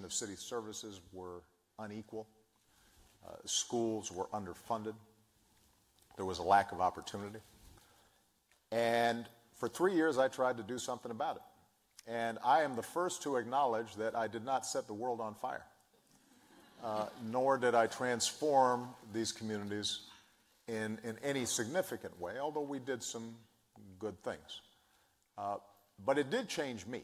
of city services were unequal. Schools were underfunded. There was a lack of opportunity. And for 3 years, I tried to do something about it. And I am the first to acknowledge that I did not set the world on fire, nor did I transform these communities in any significant way, although we did some good things. But it did change me.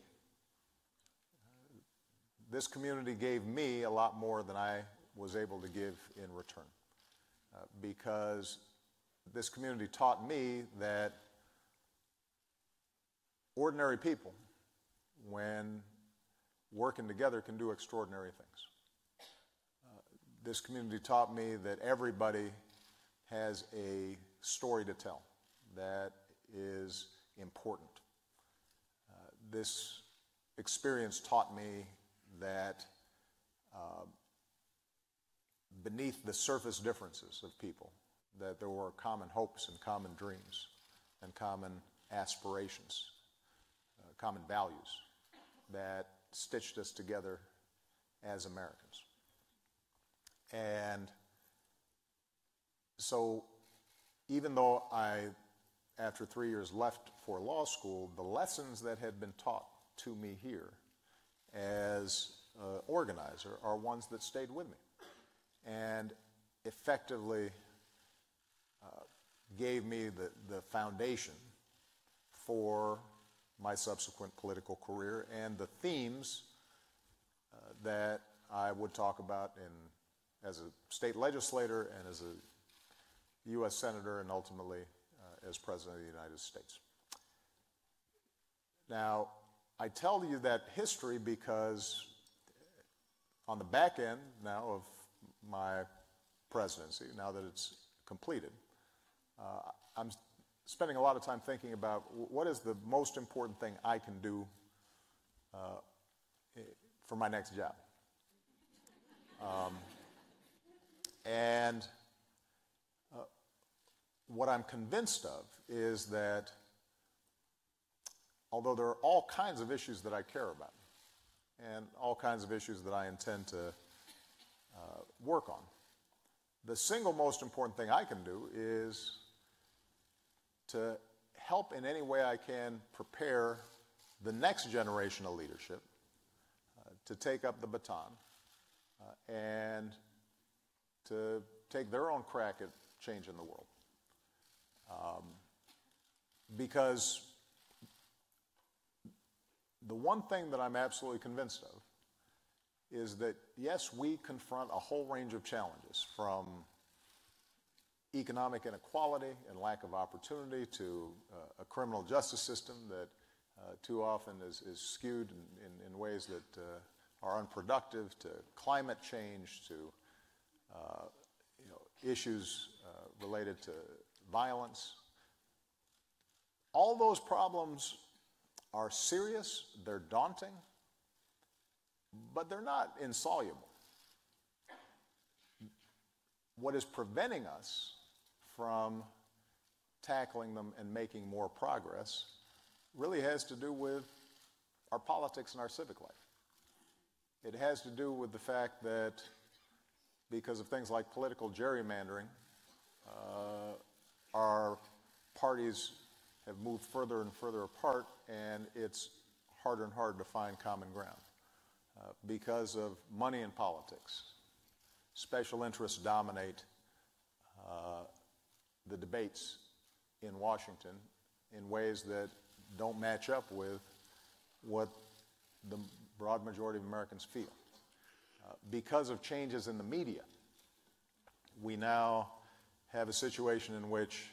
This community gave me a lot more than I was able to give in return, because this community taught me that ordinary people, when working together, can do extraordinary things. This community taught me that everybody has a story to tell that is important. This experience taught me that beneath the surface differences of people, that there were common hopes and common dreams and common aspirations, common values that stitched us together as Americans. And so even though I, after 3 years, left for law school, the lessons that had been taught to me here as an organizer are ones that stayed with me and effectively gave me the foundation for my subsequent political career and the themes that I would talk about as a state legislator and as a U.S. Senator and ultimately as President of the United States. Now, I tell you that history because on the back end now of my presidency, now that it's completed, I'm spending a lot of time thinking about what is the most important thing I can do for my next job. And what I'm convinced of is that although there are all kinds of issues that I care about and all kinds of issues that I intend to work on, the single most important thing I can do is to help in any way I can prepare the next generation of leadership to take up the baton and to take their own crack at changing the world. Because the one thing that I'm absolutely convinced of is that, yes, we confront a whole range of challenges, from economic inequality and lack of opportunity to a criminal justice system that too often is skewed in ways that are unproductive, to climate change, to issues related to violence. All those problems are serious, they're daunting, but they're not insoluble. What is preventing us from tackling them and making more progress really has to do with our politics and our civic life. It has to do with the fact that because of things like political gerrymandering, our parties have moved further and further apart, and it's harder and harder to find common ground. Because of money in politics, special interests dominate the debates in Washington in ways that don't match up with what the broad majority of Americans feel. Because of changes in the media, we now have a situation in which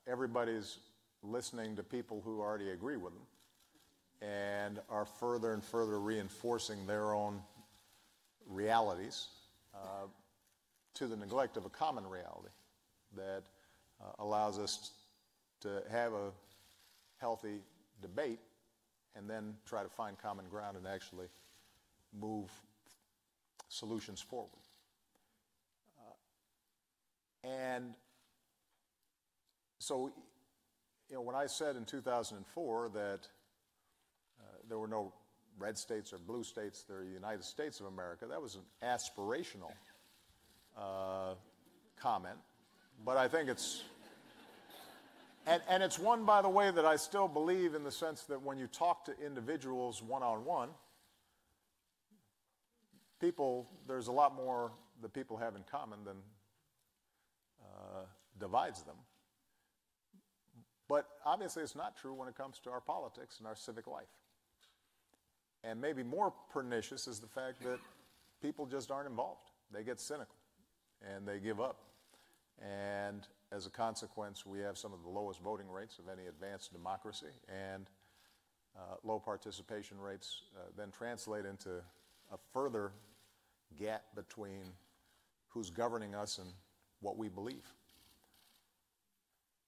everybody's listening to people who already agree with them and are further and further reinforcing their own realities to the neglect of a common reality that allows us to have a healthy debate and then try to find common ground and actually move solutions forward. And so, when I said in 2004 that there were no red states or blue states, they're the United States of America. That was an aspirational comment, but I think it's, and it's one, by the way, that I still believe in the sense that when you talk to individuals one-on-one, there's a lot more that people have in common than divides them. But obviously it's not true when it comes to our politics and our civic life. And maybe more pernicious is the fact that people just aren't involved. They get cynical and they give up. And as a consequence, we have some of the lowest voting rates of any advanced democracy, and low participation rates then translate into a further gap between who's governing us and what we believe.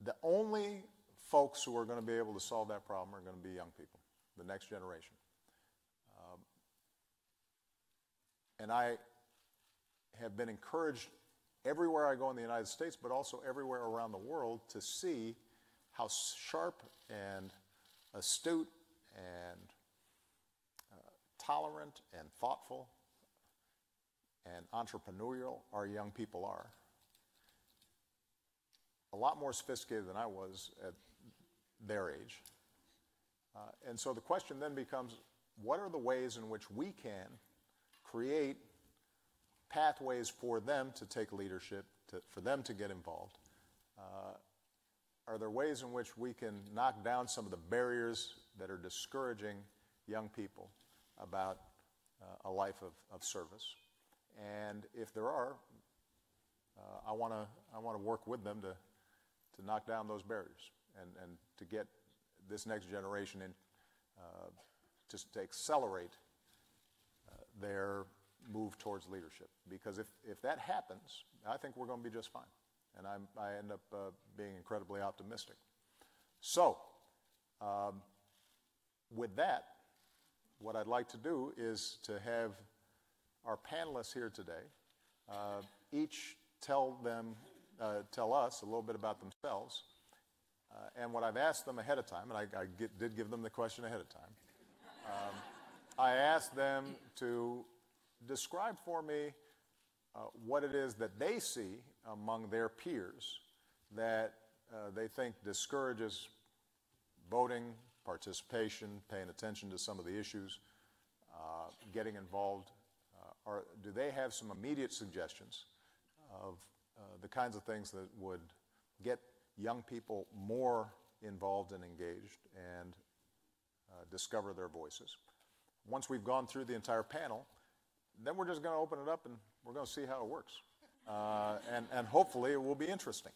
The only folks who are going to be able to solve that problem are going to be young people, the next generation. And I have been encouraged everywhere I go in the United States, but also everywhere around the world, to see how sharp and astute and tolerant and thoughtful and entrepreneurial our young people are. A lot more sophisticated than I was at their age. And so the question then becomes, what are the ways in which we can create pathways for them to take leadership, for them to get involved? Are there ways in which we can knock down some of the barriers that are discouraging young people about a life of service? And if there are, I want to work with them to knock down those barriers and to get this next generation in, just to accelerate their move towards leadership. Because if that happens, I think we're going to be just fine. And I end up being incredibly optimistic. So, with that, what I'd like to do is to have our panelists here today each tell us a little bit about themselves. And what I've asked them ahead of time, and I did give them the question ahead of time, I asked them to describe for me what it is that they see among their peers that they think discourages voting, participation, paying attention to some of the issues, getting involved. Or do they have some immediate suggestions of the kinds of things that would get young people more involved and engaged and discover their voices? Once we've gone through the entire panel, then we're just going to open it up and we're going to see how it works. And hopefully it will be interesting.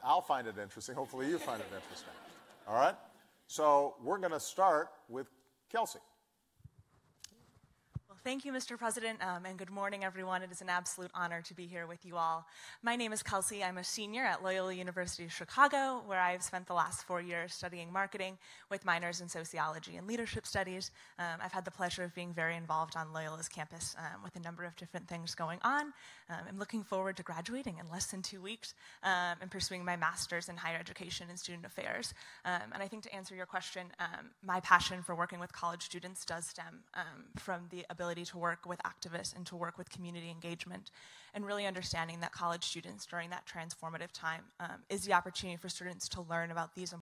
I'll find it interesting. Hopefully you find it interesting. All right? So we're going to start with Kelsey. Thank you, Mr. President, and good morning, everyone. It is an absolute honor to be here with you all. My name is Kelsey. I'm a senior at Loyola University of Chicago, where I've spent the last 4 years studying marketing with minors in sociology and leadership studies. I've had the pleasure of being very involved on Loyola's campus with a number of different things going on. I'm looking forward to graduating in less than 2 weeks and pursuing my master's in higher education and student affairs. And I think to answer your question, my passion for working with college students does stem from the ability to work with activists and to work with community engagement, and really understanding that college students during that transformative time is the opportunity for students to learn about these